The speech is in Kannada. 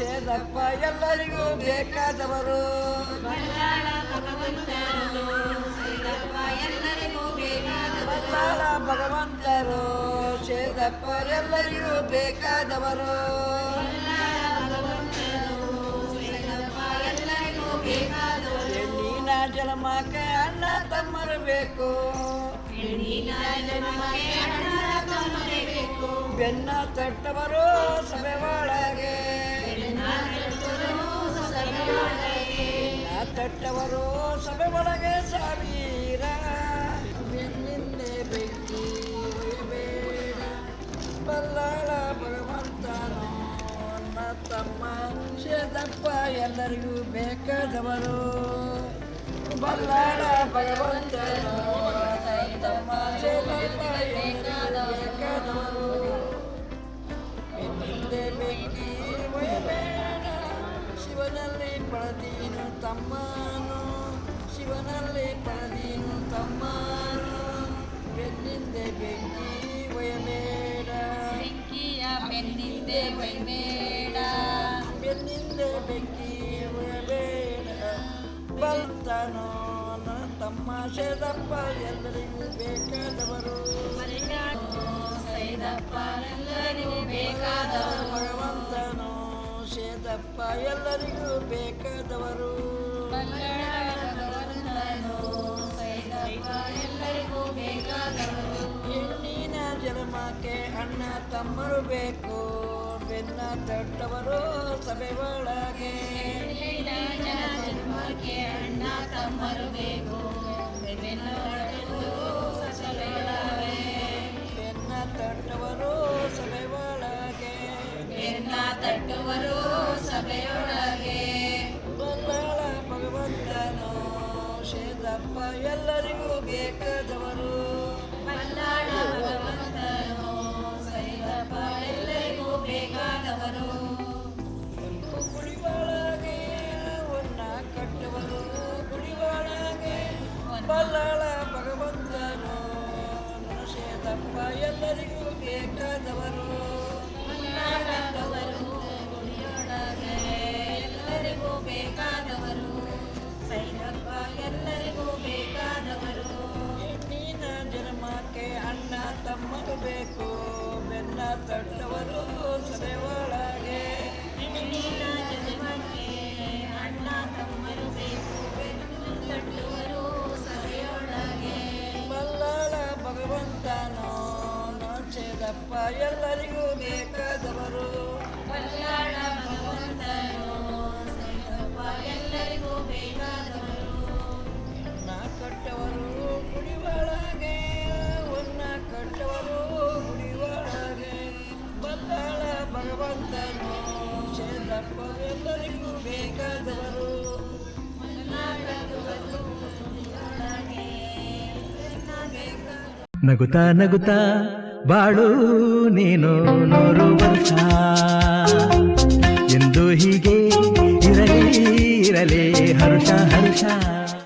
ಶೇದಪ್ಪ ಎಲ್ಲರಿಗೂ ಬೇಕಾದವರು ಬಲ್ಲಾಳ ಭಗವಂತರು ಶೇದಪ್ಪ ಎಲ್ಲರಿಗೂ ಬೇಕಾದವರು ಹೆಣ್ಣಿನ ಜನ್ಮಕ್ಕೆ ಅಣ್ಣ ತಮ್ಮರು ಬೇಕು ಬೆನ್ನ ತಟ್ಟವರು ಸಭೆ ಒಳಗೆ ತಟ್ಟವರು ಸಭೆ ಒಳಗೆ ಸಾವಿರ ಬೆನ್ನಿಂದೆ ಬೆಂಕಿ ಬೇಡ ಬಲ್ಲಾಳ ಭಗವಂತನು ಅಣ್ಣ ತಮ್ಮ ಶೇದಪ್ಪ ಎಲ್ಲರಿಗೂ ಬೇಕಾದವರು ಬಲ್ಲಾಳ ಭಗವಂತನು ತಮ್ಮ ಶೇದಪ್ಪ ಎಲ್ಲರಿಗೂ ಬೇಕಾದವರು ಬೆನ್ನಿಂದೆ ಬೆಂಕಿ ಬೇಡ ಶಿವನಲ್ಲಿ ಪಡೆದೀನು ತಮ್ಮನು ಶಿವನಲ್ಲಿ ಪಡೆದೀನು ತಮ್ಮನು ಬೆನ್ನಿಂದೆ ಬೆಂಕಿ ಒಯ್ಯಬೇಡ ಬೆಂಕಿಯ ಬೆನ್ನಿಂದೆ ಒಯ್ಯಬೇಡ ಬೆನ್ನಿಂದೆ ಬೆಂಕಿ ಒಯ್ಯಬೇಡ ಬಲ್ತನೋ ನನ್ನ ತಮ್ಮ ಶೇದಪ್ಪ ಎಲ್ಲರಿಗೂ ಬೇಕಾದವರು ಸೈದಪ್ಪ ಎಲ್ಲರಿಗೂ ಬೇಕಾದವರು ಭಗವಂತನು ಶೇದಪ್ಪ ಎಲ್ಲರಿಗೂ ಬೇಕಾದವರು ಎಲ್ಲರಿಗೂ ಬೇಕಾದವರು ಹೆಣ್ಣಿನ ಜನ್ಮಕ್ಕೆ ಅಣ್ಣ ತಮ್ಮರು ಬೇಕು ಬೆನ್ನ ತಟ್ಟವರು ಸಭೆ ಒಳಗೆ ಜನ್ಮಕ್ಕೆ ಅಣ್ಣ ತಮ್ಮರು ಬೇಕು ಬೆನ್ನ ತಟ್ಟವರು ಸಭೆ ಒಳಗೆ ಬೆನ್ನ ತಟ್ಟುವರು ಸಭೆಯೊಳಗೆ ಬಲ್ಲಾಳ ಭಗವಂತನು ಶೇದಪ್ಪ ಎಲ್ಲರಿಗೂ ಬೇಕಾದವರು ಬಲ್ಲಾಳ ಭಗವಂತನು ಸೈದಪ್ಪ ಎಲ್ಲರಿಗೂ ಬೇಕಾದವರು ಗುಡಿ ಒಳಗೆ ಒನ್ನ ಕಟ್ಟವರು ಗುಡಿ ಒಳಗೆ ಬಲ್ಲಾಳ ಭಗವಂತನು ಶೇದಪ್ಪ ಎಲ್ಲರಿಗೂ ಬೇಕಾದವರು ಬಲ್ಲಾಳದವರು ಗುಡಿಯೊಳಗೆ ಎಲ್ಲರಿಗೂ ಬೇಕಾದವರು ಸೈದಪ್ಪ ಎಲ್ಲರಿಗೂ ಬೇಕಾದವರು ಹೆಣ್ಣಿನ ಜನ್ಮಕ್ಕೆ ಅಣ್ಣ ತಮ್ಮರು ಬೇಕು ಬೆನ್ನ ತಟ್ಟವರು ಸಭೆ ಒಳಗೆ ಹೆಣ್ಣಿನ ಜನ್ಮಕ್ಕೆ ಅಣ್ಣ ತಮ್ಮರು ಬೇಕು ಬೆನ್ನು ತಟ್ಟುವರು ಸಭೆಯೊಳಗೆ ಬಲ್ಲಾಳ ಭಗವಂತನು ಶೇದಪ್ಪ ಎಲ್ಲರಿಗೂ ಬೇಕಾದವರು ಬಲ್ಲಾಳ ಭಗವಂತನು ಸೈದಪ್ಪ ಎಲ್ಲರಿಗೂ ಬೇಕಾದವರು ಅಣ್ಣ ಕಟ್ಟವರು ಗುಡಿ ಒಳಗೆ ಒನ್ನ ಕಟ್ಟವರು ಗುಡಿ ಒಳಗೆ ಬಲ್ಲಾಳ ಭಗವಂತನು ಶೇದಪ್ಪ ಎಲ್ಲರಿಗೂ ಬೇಕಾದವರು ನಗುತ್ತಾ ನಗುತ್ತಾ ಬಾಳು ನೀನು 100 ವರ್ಷ ಎಂದು ಹೀಗೆ ಇರಲಿ ಹರ್ಷ ಹರ್ಷ